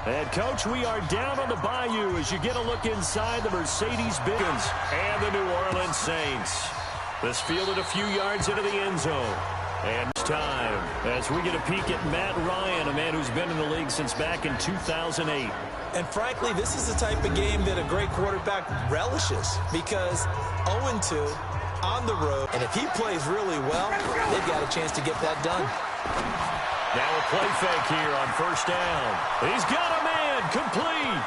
And, Coach, we are down on the bayou as you get a look inside the Mercedes-Benz and the New Orleans Saints. This fielded a few yards into the end zone. And it's time as we get a peek at Matt Ryan, a man who's been in the league since back in 2008. And frankly, this is the type of game that a great quarterback relishes because 0-2 on the road. And if he plays really well, they've got a chance to get that done. Now a play fake here on first down. He's got a man complete.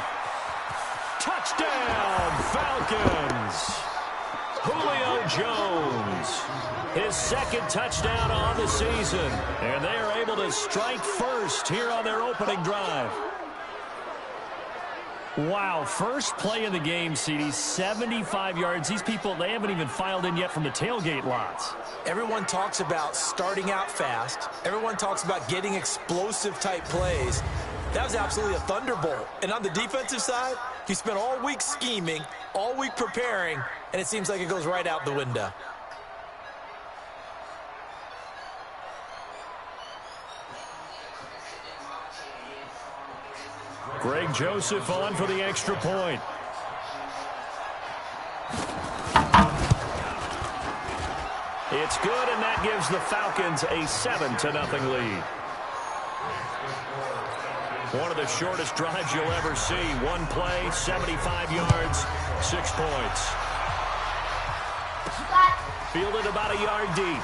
Touchdown, Falcons. Julio Jones, his second touchdown on the season. And they are able to strike first here on their opening drive. Wow, first play of the game, CD, 75 yards. These people, they haven't even filed in yet from the tailgate lots. Everyone talks about starting out fast. Everyone talks about getting explosive type plays. That was absolutely a thunderbolt. And on the defensive side, he spent all week scheming, all week preparing, and it seems like it goes right out the window. Greg Joseph on for the extra point. It's good, and that gives the Falcons a 7-0 lead. One of the shortest drives you'll ever see. One play, 75 yards, 6 points. Fielded about a yard deep.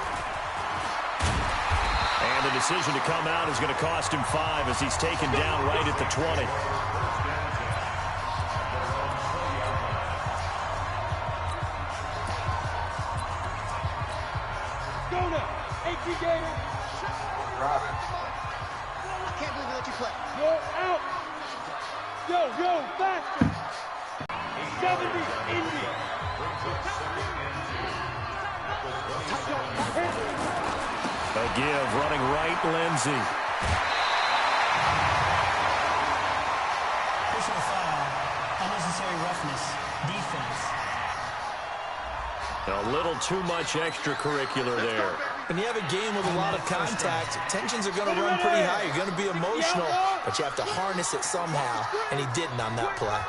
And the decision to come out is going to cost him 5 as he's taken down right at the 20. Go now. AP Gator. I can't believe they let you play. You're out. Yo, faster. 70, Indy. A give, running right, Lindsey. Personal foul, unnecessary roughness, defense. A little too much extracurricular there. When you have a game with a lot of contact, tensions are going to run pretty high. You're going to be emotional, but you have to harness it somehow, and he didn't on that play.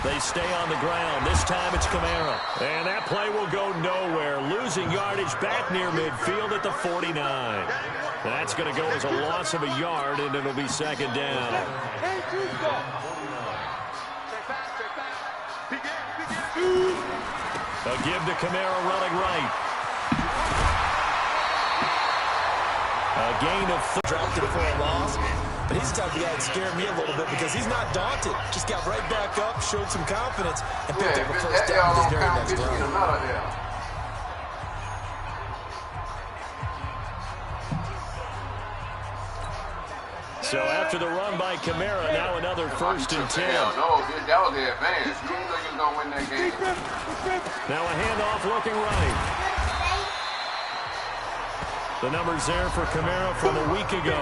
They stay on the ground. This time it's Kamara. And that play will go nowhere. Losing yardage back near midfield at the 49. That's going to go as a loss of a yard, and it'll be second down. A give to Kamara running right. A gain of dropped it for a loss. But he's the type of guy that scared me a little bit because he's not daunted. Just got right back up, showed some confidence, and picked up a first down in his very next run. So after the run by Kamara, now another 1st and 10. No, that was the advantage. You know you're going to win that game. Now a handoff looking right. The numbers there for Kamara from a week ago.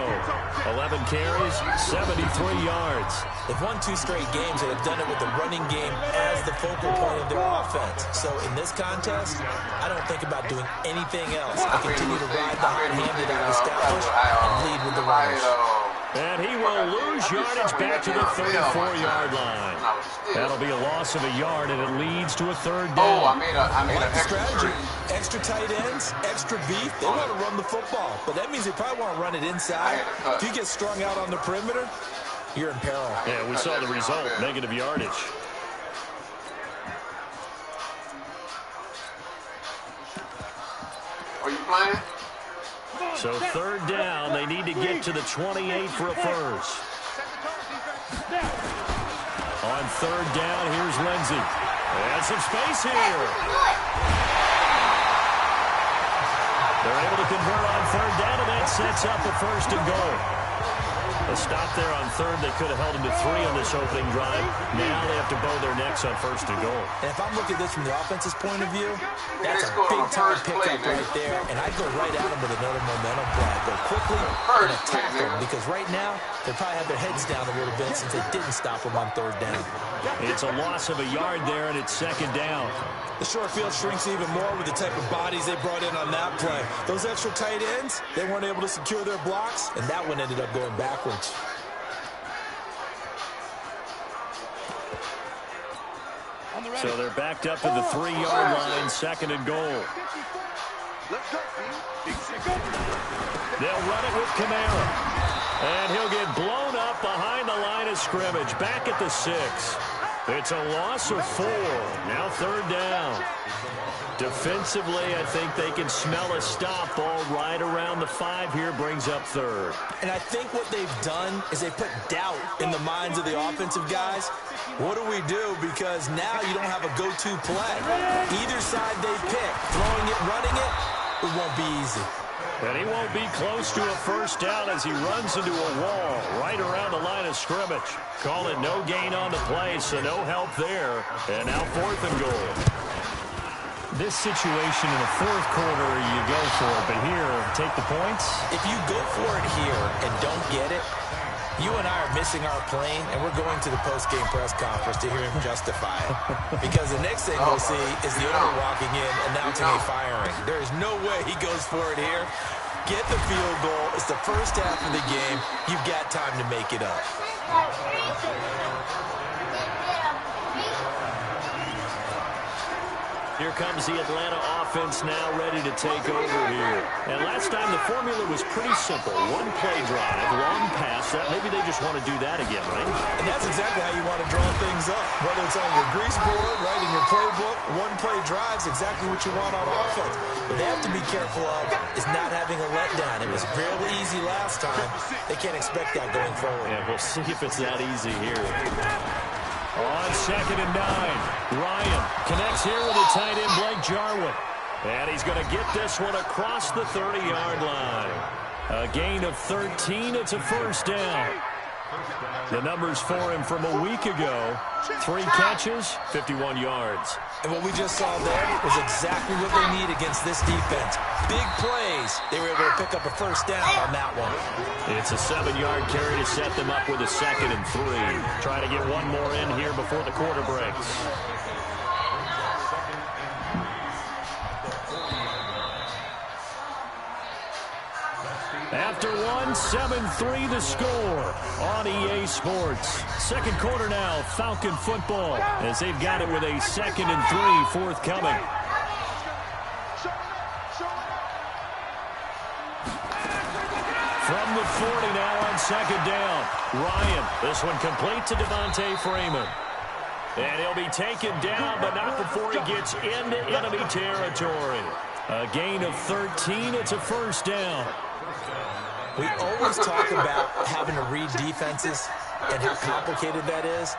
11 carries, 73 yards. They've won 2 straight games and have done it with the running game as the focal point of their offense. So in this contest, I don't think about doing anything else. I continue to ride the hot hand that I've established and lead with the runners. And he will lose yardage back to the 34-yard line. That'll be a loss of a yard, and it leads to a 3rd down. Oh, I made an extra strategy. Extra tight ends, extra beef. They want to run the football, but that means they probably want to run it inside. If you get strung out on the perimeter, you're in peril. Yeah, we saw the result, negative yardage. Are you playing? So 3rd down, they need to get to the 28 for a first. On 3rd down, here's Lindsey. And some space here. They're able to convert on 3rd down, and that sets up a 1st and goal. A stop there on 3rd. They could have held him to 3 on this opening drive. Now they have to bow their necks on 1st and goal. And if I'm looking at this from the offense's point of view, that's a big-time pickup right there. And I'd go right at him with another momentum play. I'd go quickly and attack him because right now they probably have their heads down a little bit since they didn't stop him on 3rd down. It's a loss of a yard there, and it's 2nd down. The short field shrinks even more with the type of bodies they brought in on that play. Those extra tight ends, they weren't able to secure their blocks, and that one ended up going backwards. So they're backed up to the 3-yard line, second and goal. They'll run it with Kamara. And he'll get blown up behind the line of scrimmage, back at the 6. It's a loss of 4. Now third down. Defensively, I think they can smell a stop ball right around the 5 here, brings up third. And I think what they've done is they put doubt in the minds of the offensive guys. What do we do? Because now you don't have a go-to play. Either side they pick, throwing it, running it, it won't be easy. And he won't be close to a first down as he runs into a wall right around the line of scrimmage. Call it no gain on the play, so no help there. And now fourth and goal. This situation in the fourth quarter, you go for it. But here, take the points. If you go for it here and don't get it, you and I are missing our plane, and we're going to the post-game press conference to hear him justify it. Because the next thing we'll see is the owner walking in, announcing a firing. There is no way he goes for it here. Get the field goal. It's the first half of the game. You've got time to make it up. Here comes the Atlanta offense now ready to take over here. And last time the formula was pretty simple. One play drive, long pass. Maybe they just want to do that again, right? And that's exactly how you want to draw things up. Whether it's on your grease board, right, in your playbook, one play drive is exactly what you want on offense. What they have to be careful of is not having a letdown. It was fairly easy last time. They can't expect that going forward. Yeah, we'll see if it's that easy here. On second and 9, Ryan connects here with a tight end, Blake Jarwin. And he's going to get this one across the 30-yard line. A gain of 13. It's a first down. The numbers for him from a week ago: 3 catches, 51 yards. And what we just saw there was exactly what they need against this defense. Big plays. They were able to pick up a first down on that one. It's a 7-yard carry to set them up with a second and 3. Trying to get one more in here before the quarter breaks. After one, 7-3 the score on EA Sports. Second quarter now, Falcon football, as they've got it with a second and 3 forthcoming. From the 40 now on second down. Ryan, this one complete to Devontae Freeman. And he'll be taken down, but not before he gets into enemy territory. A gain of 13. It's a first down. We always talk about having to read defenses and how complicated that is.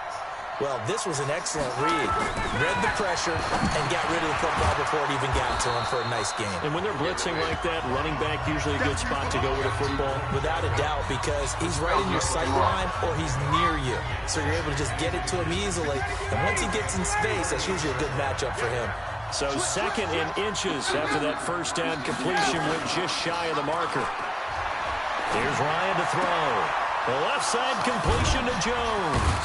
Well, this was an excellent read. Read the pressure and got rid of the football before it even got to him for a nice game. And when they're blitzing like that, running back usually a good spot to go with a football? Without a doubt, because he's right in your sight line or he's near you. So you're able to just get it to him easily. And once he gets in space, that's usually a good matchup for him. So second and inches after that first down completion, went just shy of the marker. Here's Ryan to throw. The left side completion to Jones.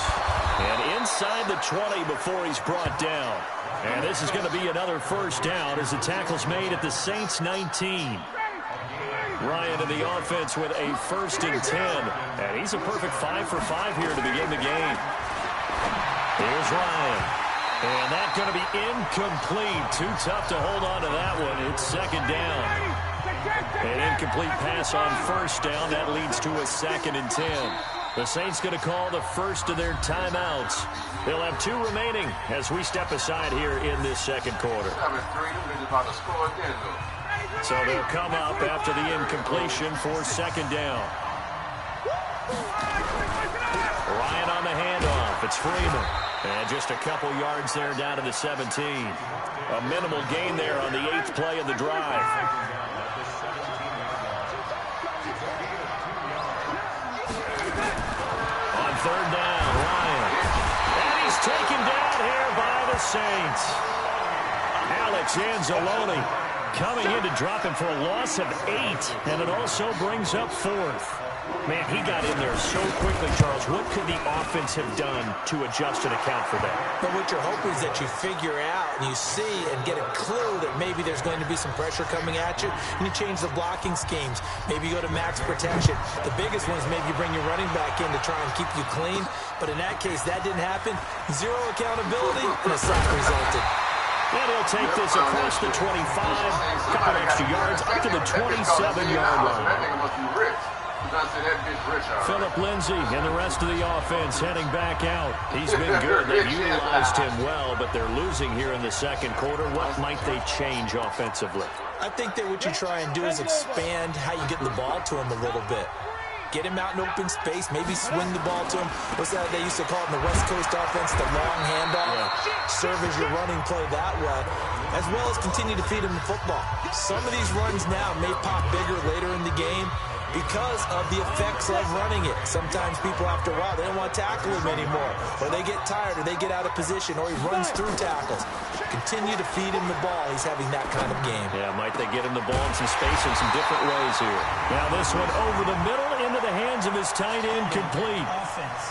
And inside the 20 before he's brought down. And this is going to be another first down as the tackle's made at the Saints 19. Ryan in the offense with a first and 10. And he's a perfect 5 for 5 here to begin the game. Here's Ryan. And that's going to be incomplete. Too tough to hold on to that one. It's second down. An incomplete pass on first down. That leads to a second and 10. The Saints going to call the first of their timeouts. They'll have 2 remaining as we step aside here in this second quarter. So they'll come up after the incompletion for second down. Ryan on the handoff. It's Freeman. And just a couple yards there down to the 17. A minimal gain there on the 8th play of the drive. Third down, Ryan. And he's taken down here by the Saints. Alex Anzalone coming in to drop him for a loss of 8. And it also brings up 4th. Man, he got in there so quickly, Charles. What could the offense have done to adjust and account for that? But what you're hoping is that you figure out and you see and get a clue that maybe there's going to be some pressure coming at you, and you change the blocking schemes. Maybe you go to max protection. The biggest one is maybe you bring your running back in to try and keep you clean. But in that case, that didn't happen. Zero accountability, and a sack resulted. And he'll take this across the 25, a couple extra yards, up to the 27-yard line. Phillip Lindsay and the rest of the offense heading back out. He's been good. They've utilized him well, but they're losing here in the second quarter. What might they change offensively? I think that what you try and do is expand how you get the ball to him a little bit. Get him out in open space, maybe swing the ball to him. What's that they used to call it in the West Coast offense, the long handoff? Yeah. Serve as your running play that way, as well as continue to feed him the football. Some of these runs now may pop bigger later in the game because of the effects of running it. Sometimes people, after a while, they don't want to tackle him anymore, or they get tired, or they get out of position, or he runs through tackles. Continue to feed him the ball. He's having that kind of game. Yeah, might they get him the ball in some space in some different ways here. Now this one over the middle into the hands of his tight end, complete. Offense.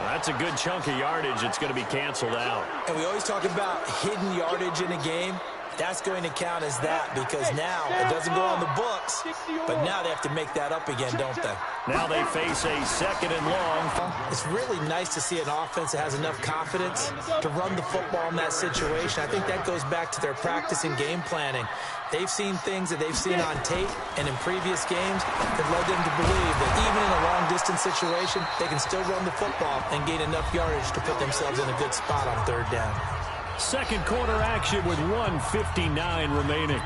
That's a good chunk of yardage. It's going to be canceled out. And we always talk about hidden yardage in a game. That's going to count as that because now it doesn't go on the books, but now they have to make that up again, don't they? Now they face a second and long. It's really nice to see an offense that has enough confidence to run the football in that situation. I think that goes back to their practice and game planning. They've seen things that they've seen on tape and in previous games that led them to believe that even in a long-distance situation, they can still run the football and gain enough yardage to put themselves in a good spot on third down. Second quarter action with 1:59 remaining.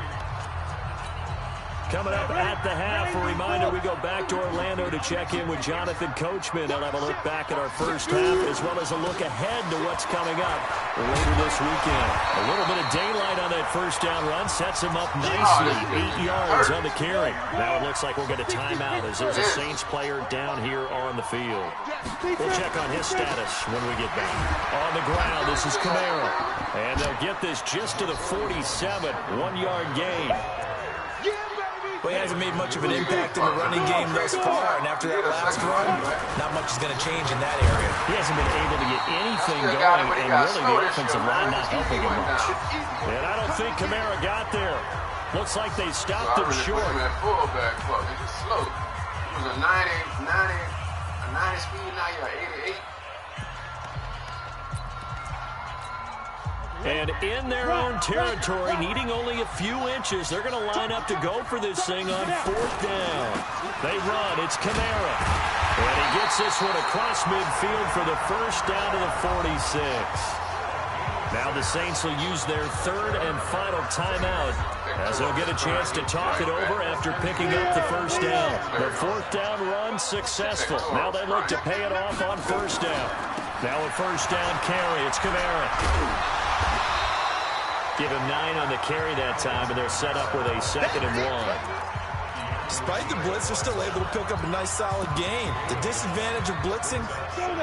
Coming up at the half, a reminder, we go back to Orlando to check in with Jonathan Coachman. He'll have a look back at our first half as well as a look ahead to what's coming up later this weekend. A little bit of daylight on that first down run sets him up nicely. 8 yards on the carry. Now it looks like we'll get a timeout as there's a Saints player down here on the field. We'll check on his status when we get back. On the ground, this is Kamara. And they'll get this just to the 47, 1-yard gain. Well, he hasn't made much of an impact in the running game thus far, and after that last run, not much is going to change in that area. He hasn't been able to get anything going, and really the offensive line not helping him much. And I don't think Kamara got there. Looks like they stopped him short. Fullback, it's just slow. It was a 90 speed, now you're 88. And in their own territory, needing only a few inches, they're going to line up to go for this thing on fourth down. They run. It's Kamara. And he gets this one across midfield for the first down to the 46. Now the Saints will use their third and final timeout as they'll get a chance to talk it over after picking up the first down. The fourth down run successful. Now they look to pay it off on first down. Now a first down carry. It's Kamara. Give him 9 on the carry that time, and they're set up with a 2nd and 1. Despite the blitz, they're still able to pick up a nice, solid gain. The disadvantage of blitzing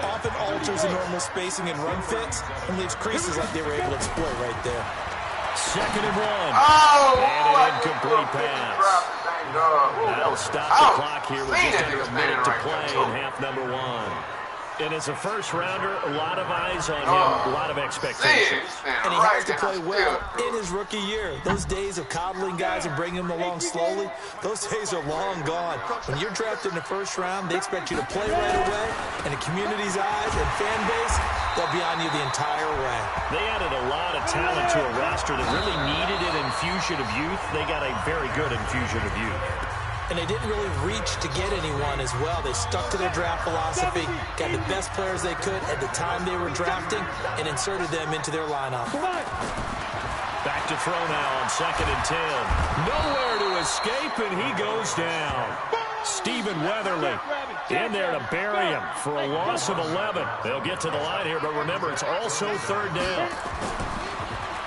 often alters the normal spacing and run fits and leaves creases like they were able to exploit right there. 2nd and 1. Oh, and an incomplete pass. That'll stop the clock here with just under a minute to play in half number 1. And as a first-rounder, a lot of eyes on him, a lot of expectations. And he has to play well in his rookie year. Those days of coddling guys and bringing them along slowly, those days are long gone. When you're drafted in the first round, they expect you to play right away. And the community's eyes and fan base, they'll be on you the entire way. They added a lot of talent to a roster that really needed an infusion of youth. They got a very good infusion of youth. And they didn't really reach to get anyone as well. They stuck to their draft philosophy, got the best players they could at the time they were drafting, and inserted them into their lineup. Back to throw now on 2nd and 10. Nowhere to escape, and he goes down. Stephen Weatherly in there to bury him for a loss of 11. They'll get to the line here, but remember, it's also third down.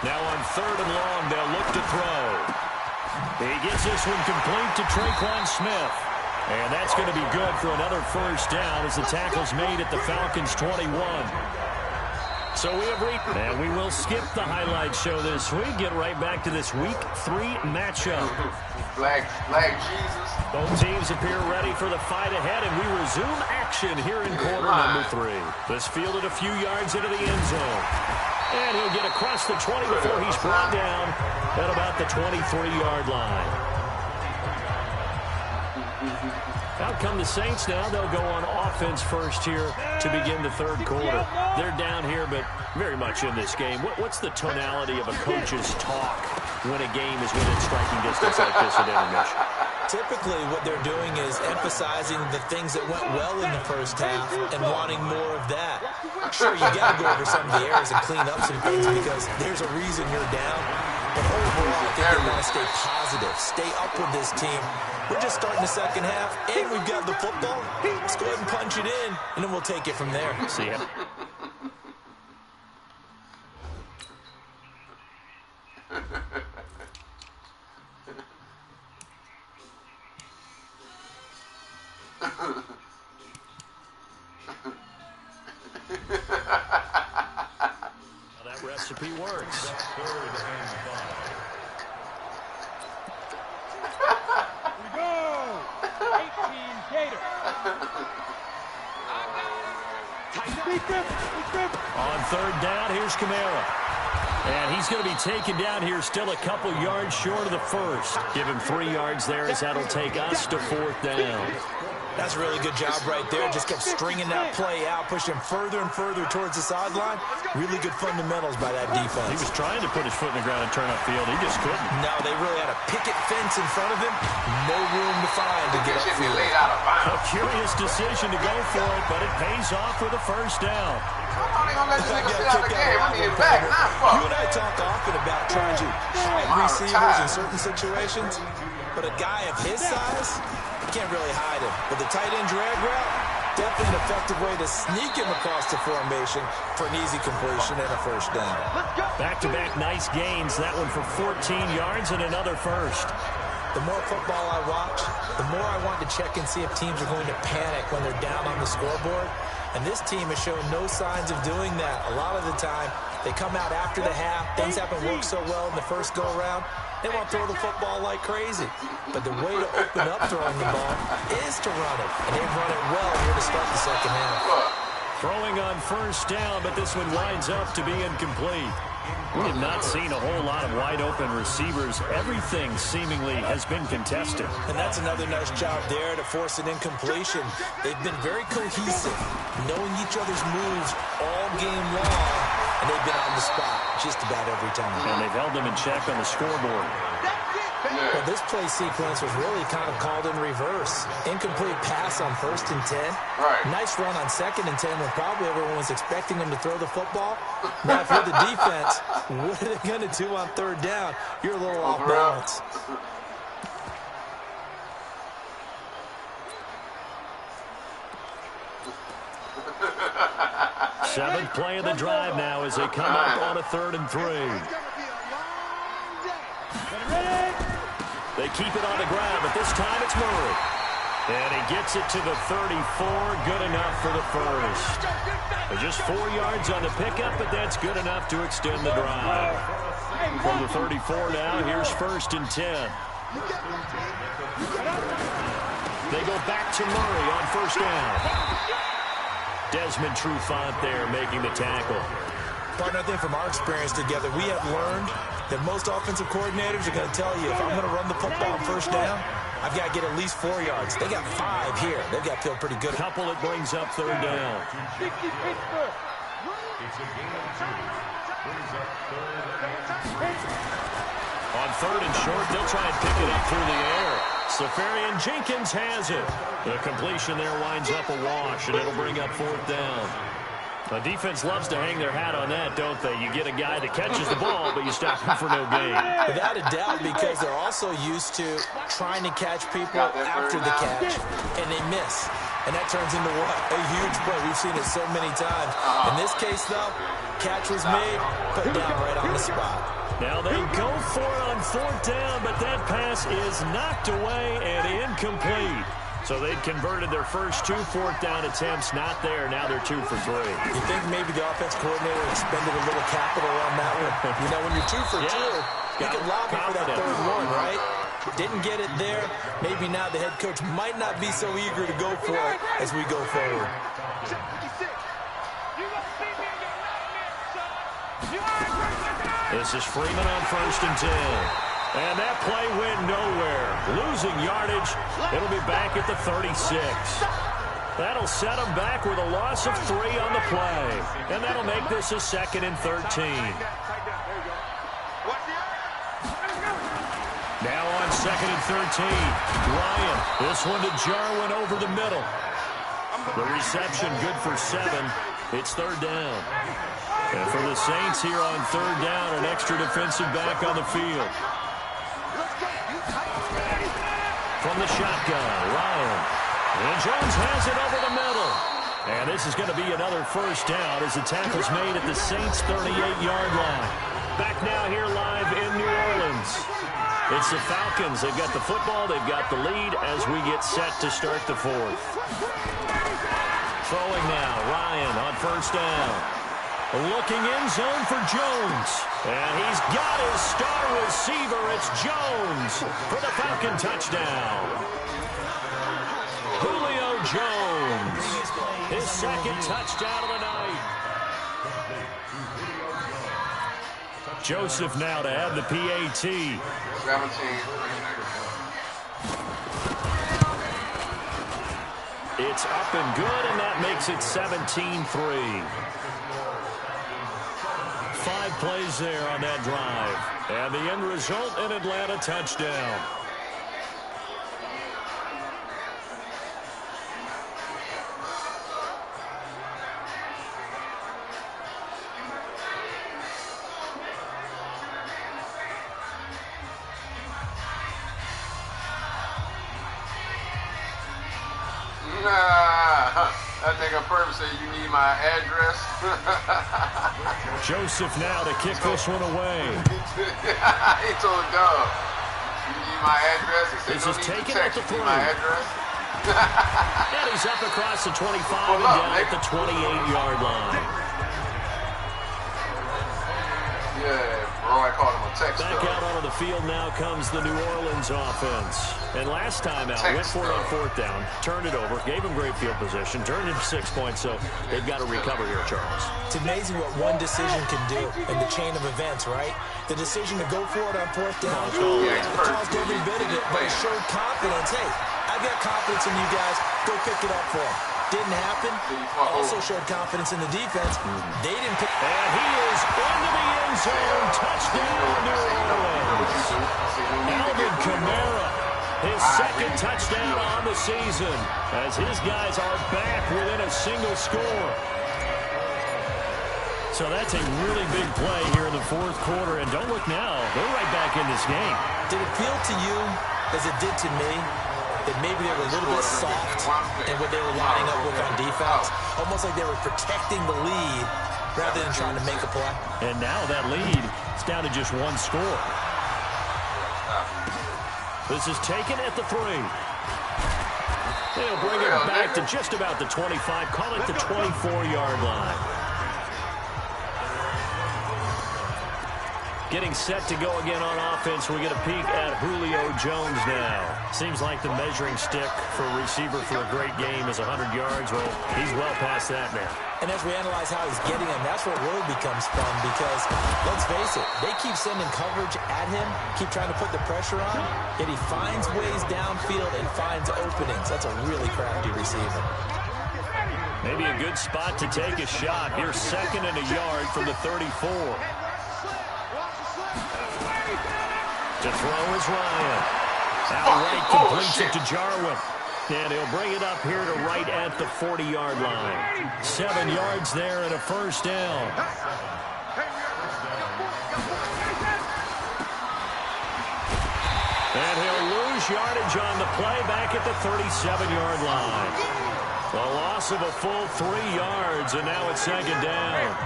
Now on 3rd and long, they'll look to throw. He gets this one complete to Traquan Smith. And that's going to be good for another first down as the tackle's made at the Falcons' 21. So we have and we will skip the highlight show this week. Get right back to this Week 3 matchup. Black Jesus. Both teams appear ready for the fight ahead, and we resume action here in quarter number 3. This fielded a few yards into the end zone. And he'll get across the 20 before he's brought down at about the 23-yard line. Out come the Saints now. They'll go on offense first here to begin the third quarter. They're down here, but very much in this game. What's the tonality of a coach's talk when a game is within striking distance like this at intermission? Typically, what they're doing is emphasizing the things that went well in the first half and wanting more of that. Sure, you got to go over some of the errors and clean up some things because there's a reason you're down. But overall, I think they want to stay positive, stay up with this team. We're just starting the second half, and we've got the football. Let's go ahead and punch it in, and then we'll take it from there. See ya. That recipe works. On third down, here's Kamara. And he's going to be taken down here still a couple yards short of the first. Give him 3 yards there as that'll take us to fourth down. That's a really good job right there. Just kept stringing that play out, pushing further and further towards the sideline. Really good fundamentals by that defense. He was trying to put his foot in the ground and turn upfield. He just couldn't. No, they really had a picket fence in front of him. No room to find to get upfield. A curious decision to go for it, but it pays off with a first down. You and I talk often about trying to hide receivers in certain situations, but a guy of his size, you can't really hide him. But the tight end drag route, definitely an effective way to sneak him across the formation for an easy completion and a first down. Back-to-back nice gains. That one for 14 yards and another first. The more football I watch, the more I want to check and see if teams are going to panic when they're down on the scoreboard. And this team has shown no signs of doing that. A lot of the time, they come out after the half. Things haven't worked so well in the first go-around. They want to throw the football like crazy. But the way to open up throwing the ball is to run it. And they've run it well here to start the second half. Throwing on first down, but this one winds up to be incomplete. We have not seen a whole lot of wide-open receivers. Everything seemingly has been contested. And that's another nice job there to force an incompletion. They've been very cohesive, knowing each other's moves all game long, and they've been on the spot just about every time. And they've held them in check on the scoreboard. Well, this play sequence was really kind of called in reverse. Incomplete pass on 1st and 10. Right. Nice run on 2nd and 10 when probably everyone was expecting them to throw the football. Now, if you're the defense, what are they going to do on 3rd down? You're a little off balance. Seventh play of the drive now as they come up on a 3rd and 3. They keep it on the ground, but this time it's Murray. And he gets it to the 34. Good enough for the first. Just 4 yards on the pickup, but that's good enough to extend the drive. From the 34 now, here's 1st and 10. They go back to Murray on 1st down. Desmond Trufant there making the tackle. Partner, I think from our experience together, we have learned that most offensive coordinators are going to tell you, if I'm going to run the football on 1st down, I've got to get at least 4 yards. They got 5 here. They've got to feel pretty good. Couple that brings up 3rd down. On 3rd and short, they'll try and pick it up through the air. Safarian Jenkins has it. The completion there winds up a wash, and it'll bring up 4th down. The defense loves to hang their hat on that, don't they? You get a guy that catches the ball, but you stop him for no gain. Without a doubt, because they're also used to trying to catch people after the catch, and they miss. And that turns into what? A huge play. We've seen it so many times. In this case, though, catch was made, put down right on the spot. Now they go for it on 4th down, but that pass is knocked away and incomplete. So they'd converted their first 2 fourth-down attempts. Not there. Now they're 2 for 3. You think maybe the offense coordinator expended a little capital on that one? You know, when you're 2 for 2, you can lobby for that third one, right? Didn't get it there. Maybe now the head coach might not be so eager to go for it as we go forward. This is Freeman on 1st and 10. And that play went nowhere. Losing yardage. It'll be back at the 36. That'll set them back with a loss of 3 on the play. And that'll make this a 2nd and 13. Now on 2nd and 13. Ryan. This one to Jarwin over the middle. The reception good for 7. It's 3rd down. And for the Saints here on 3rd down, an extra defensive back on the field. From the shotgun, Ryan. And Jones has it over the middle. And this is going to be another 1st down as the tackle's made at the Saints' 38-yard line. Back now here live in New Orleans. It's the Falcons. They've got the football. They've got the lead as we get set to start the 4th. Throwing now, Ryan on 1st down. Looking in zone for Jones. And he's got his star receiver. It's Jones for the Falcon touchdown. Julio Jones. His 2nd touchdown of the night. Joseph now to add the PAT. 17. It's up and good, and that makes it 17-3. 5 plays there on that drive. And the end result, an Atlanta touchdown. That nigga Purvis said you need my address. Joseph now to kick this one away. He told Doug, you need my address. He said, This no is need to taken text at the me 3. my address. And he's up across the 25 and down at the 28-yard line. Yeah, bro, I called him a text. Back out onto the field now comes the New Orleans offense. And last time out, went for it on 4th down, turned it over, gave him great field position, turned it to 6 points, so they've got to recover here, Charles. It's amazing what one decision can do in the chain of events, right? The decision to go for it on 4th down, it caused every bit of it, but it showed confidence. Hey, I've got confidence in you guys. Go pick it up for them. Didn't happen. Also showed confidence in the defense. They didn't pick. And he is into the end zone. Touchdown, New Orleans. Alvin Kamara, his 2nd touchdown on the season, as his guys are back within a single score. So that's a really big play here in the 4th quarter. And don't look now. They're right back in this game. Did it feel to you, as it did to me, that maybe they were a little bit soft in what they were lining up with on defense? Almost like they were protecting the lead rather than trying to make a play. And now that lead is down to just 1 score. This is taken at the 3. They'll bring it back to just about the 25. Call it the 24-yard line. Getting set to go again on offense. We get a peek at Julio Jones now. Seems like the measuring stick for a receiver for a great game is 100 yards. Well, he's well past that now. And as we analyze how he's getting them, that's where it really becomes fun because, let's face it, they keep sending coverage at him, keep trying to put the pressure on, yet he finds ways downfield and finds openings. That's a really crafty receiver. Maybe a good spot to take a shot. Here's 2nd and a yard from the 34. To throw is Ryan. Outright completes it to Jarwin. And he'll bring it up here to right at the 40-yard line. 7 yards there and a 1st down. And he'll lose yardage on the play back at the 37-yard line. A loss of a full 3 yards, and now it's 2nd down.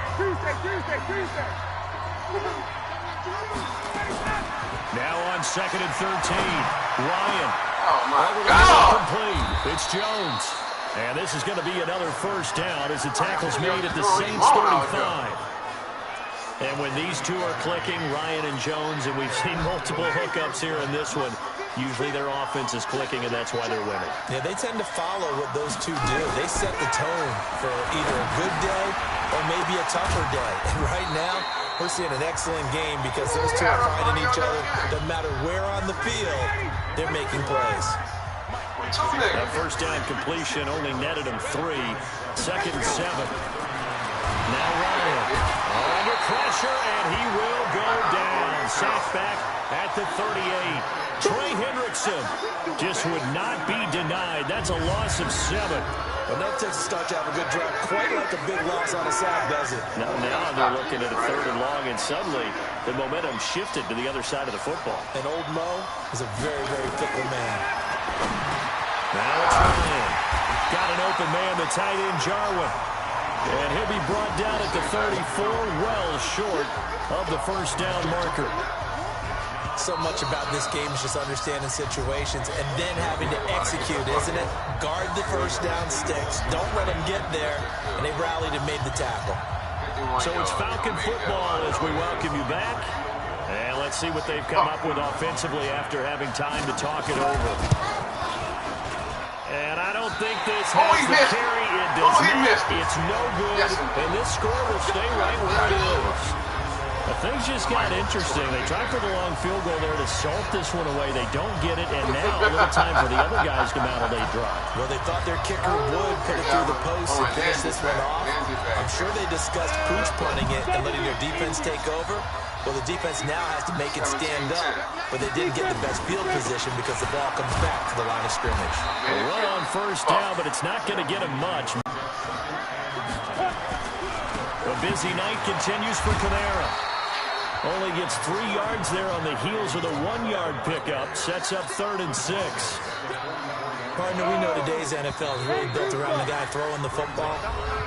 Now on 2nd and 13. Ryan Oh, my Over the God. middle, complete. It's Jones. And this is going to be another first down as the tackle's made at the Saints 35. And when these two are clicking, Ryan and Jones, and we've seen multiple hookups here in this one, usually their offense is clicking, and that's why they're winning. Yeah, they tend to follow what those two do. They set the tone for either a good day or maybe a tougher day. And right now, we're seeing an excellent game because those two are finding each other. Doesn't matter where on the field, they're making plays. That first down completion only netted him 3. 2nd and 7. Now Ryan under pressure, and he will go down. Sacked back at the 38. Trey Hendrickson just would not be denied. That's a loss of 7. Well, that takes a start to have a good drive. Quite like a big loss on a sack, does it? Now they're looking at a 3rd and long, and suddenly the momentum shifted to the other side of the football. And old Mo is a very, very fickle man. Now it's Ryan. Got an open man, the tight end Jarwin. And he'll be brought down at the 34, well short of the first down marker. So much about this game is just understanding situations and then having to execute, isn't it? Guard the first down sticks. Don't let them get there. And they rallied and made the tackle. So it's Falcon football as we welcome you back. And let's see what they've come up with offensively after having time to talk it over. And I don't think this has the carry. It does not. It's no good. And this score will stay right where it is. But things just got interesting. They tried for the long field goal there to salt this one away. They don't get it. And now a little time for the other guys to mount a late drive. Well, they thought their kicker would put it through the post and finish this one off. I'm sure they discussed pooch punting it and letting their defense take over. Well, the defense now has to make it stand up, but they didn't get the best field position because the ball comes back to the line of scrimmage. A run on first down, but it's not going to get him much. A busy night continues for Kamara. Only gets 3 yards there on the heels of the 1-yard pickup. Sets up 3rd and 6. Partner, we know today's NFL is really built around the guy throwing the football.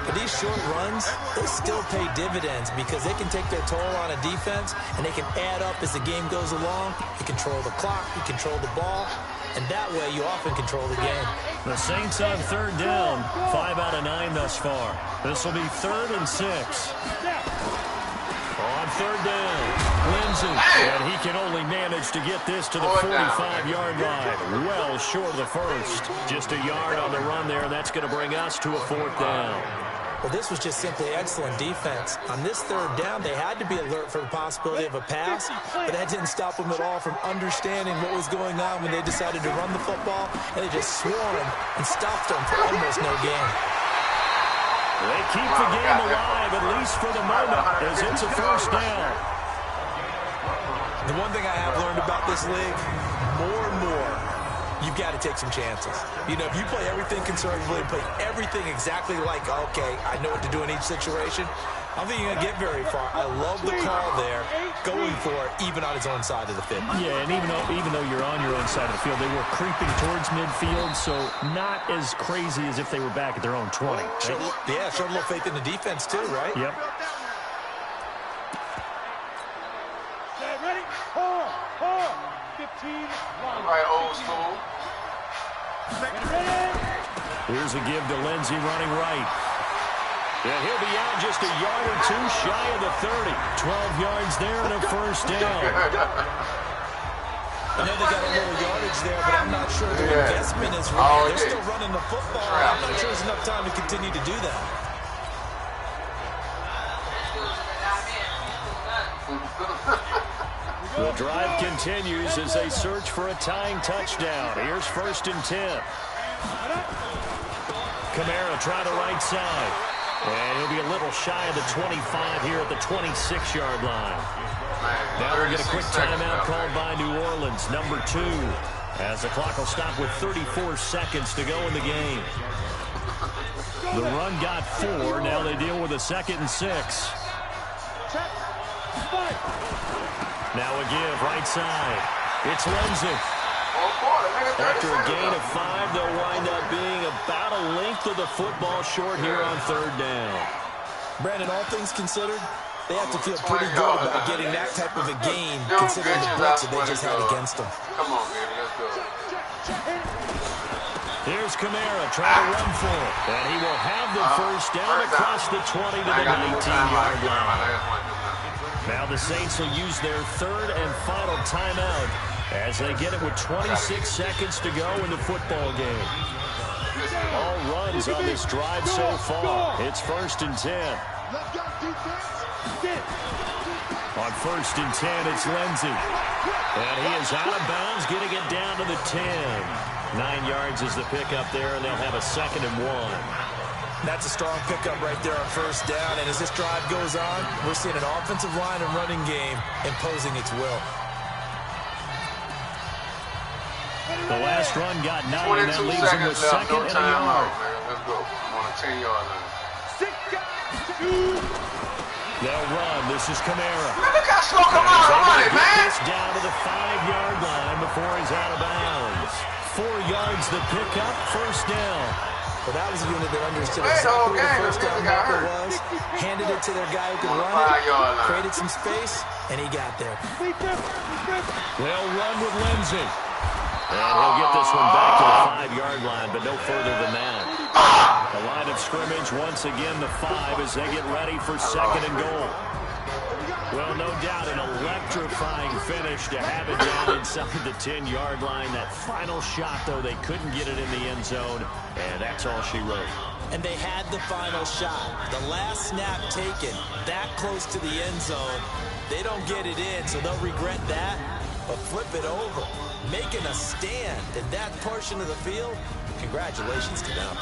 But these short runs, they still pay dividends because they can take their toll on a defense and they can add up as the game goes along. You control the clock, you control the ball, and that way you often control the game. The Saints on 3rd down, 5 out of 9 thus far. This will be 3rd and 6. On 3rd down, Lindsey, and he can only manage to get this to the 45-yard line. Well short of the first. Just a yard on the run there, and that's going to bring us to a 4th down. Well, this was just simply excellent defense. On this 3rd down, they had to be alert for the possibility of a pass, but that didn't stop them at all from understanding what was going on when they decided to run the football, and they just swarmed and stopped them for almost no gain. They keep the game alive, at least for the moment, as it's a 1st down. The one thing I have learned about this league, more and more, you've got to take some chances. You know, if you play everything conservatively, play everything exactly like, okay, I know what to do in each situation, I don't think you're going to get very far. I love the call there, going for it, even on his own side of the field. Yeah, and even though you're on your own side of the field, they were creeping towards midfield, so not as crazy as if they were back at their own 20. Showed a little faith in the defense too, right? Yep. Okay, ready? 15. Right, old school. Here's a give to Lindsey running right. Yeah, he'll be out just a yard or 2 shy of the 30. 12 yards there and a 1st down. I know they got a little yardage there, but I'm not sure their investment is right. They're still running the football. I'm not sure there's enough time to continue to do that. The drive continues as they search for a tying touchdown. Here's 1st and 10. Kamara try the right side. And he'll be a little shy of the 25 here at the 26-yard line. Now we're going to a quick timeout called by New Orleans, number 2, as the clock will stop with 34 seconds to go in the game. The run got 4. Now they deal with a 2nd and 6. Now a give, right side. It's Lindsey. After a gain of 5, they'll wind up being about a length of the football short here on 3rd down. Brandon, all things considered, they have to feel pretty good about getting that type of a gain considering the blitz that they just had against them. Come on, baby, let's go. Here's Kamara trying to run for it. And he will have the first down across the 20 to the 19-yard line. Now the Saints will use their third and final timeout as they get it with 26 seconds to go in the football game. All runs on this drive so far. It's 1st and 10. On 1st and 10, it's Lindsey. And he is out of bounds, getting it down to the 10. 9 yards is the pickup there, and they'll have a 2nd and 1. That's a strong pickup right there on 1st down. And as this drive goes on, we're seeing an offensive line and running game imposing its will. The last run got 9, and that leaves him with 2nd and a yard. Let's go. I'm on a 10-yard line. They'll run. This is Kamara. Look how slow Kamara running, man. Gets down to the 5-yard line before he's out of bounds. 4 yards the pickup, 1st down. Well, that was a unit that understood exactly what the 1st down marker was, handed it to their guy who could run it, created some space, and he got there. They'll run with Lindsey. And he'll get this one back to the 5-yard line, but no further than that. The line of scrimmage, once again, the 5 as they get ready for 2nd and goal. Well, no doubt an electrifying finish to have it down inside the 10-yard line. That final shot, though, they couldn't get it in the end zone, and that's all she wrote. And they had the final shot. The last snap taken that close to the end zone. They don't get it in, so they'll regret that, but flip it over. Making a stand in that portion of the field, congratulations to them.